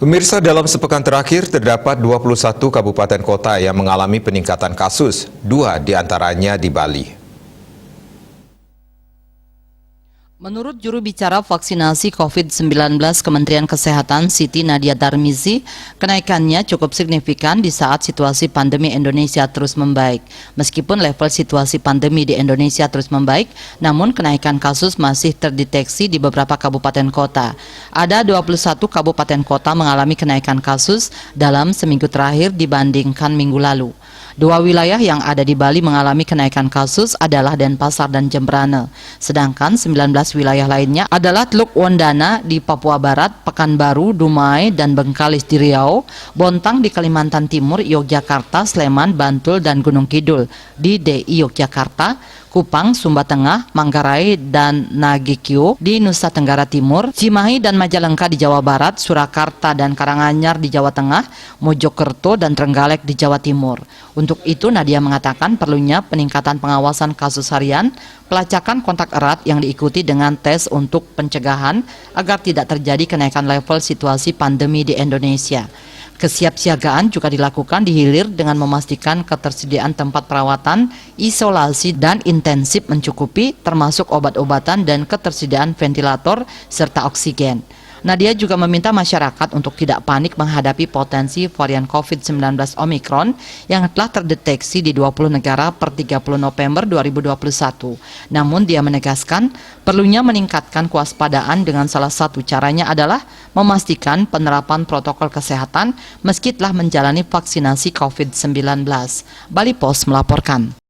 Pemirsa, dalam sepekan terakhir terdapat 21 kabupaten kota yang mengalami peningkatan kasus, 2 diantaranya di Bali. Menurut juru bicara vaksinasi COVID-19 Kementerian Kesehatan Siti Nadia Tarmizi, kenaikannya cukup signifikan di saat situasi pandemi Indonesia terus membaik. Meskipun level situasi pandemi di Indonesia terus membaik, namun kenaikan kasus masih terdeteksi di beberapa kabupaten kota. Ada 21 kabupaten kota mengalami kenaikan kasus dalam seminggu terakhir dibandingkan minggu lalu. 2 wilayah yang ada di Bali mengalami kenaikan kasus adalah Denpasar dan Jembrane. Sedangkan 19 wilayah lainnya adalah Teluk Wondana di Papua Barat, Pekanbaru, Dumai, dan Bengkalis di Riau, Bontang di Kalimantan Timur, Yogyakarta, Sleman, Bantul, dan Gunung Kidul di DI Yogyakarta, Kupang, Sumba Tengah, Manggarai, dan Nagekio di Nusa Tenggara Timur, Cimahi dan Majalengka di Jawa Barat, Surakarta dan Karanganyar di Jawa Tengah, Mojokerto dan Trenggalek di Jawa Timur. Untuk itu, Nadia mengatakan perlunya peningkatan pengawasan kasus harian, pelacakan kontak erat yang diikuti dengan tes untuk pencegahan agar tidak terjadi kenaikan level situasi pandemi di Indonesia. Kesiapsiagaan juga dilakukan di hilir dengan memastikan ketersediaan tempat perawatan, isolasi, dan intensif mencukupi, termasuk obat-obatan dan ketersediaan ventilator serta oksigen. Nadia juga meminta masyarakat untuk tidak panik menghadapi potensi varian COVID-19 Omicron yang telah terdeteksi di 20 negara per 30 November 2021. Namun dia menegaskan perlunya meningkatkan kewaspadaan dengan salah satu caranya adalah memastikan penerapan protokol kesehatan meski telah menjalani vaksinasi COVID-19. Bali Post melaporkan.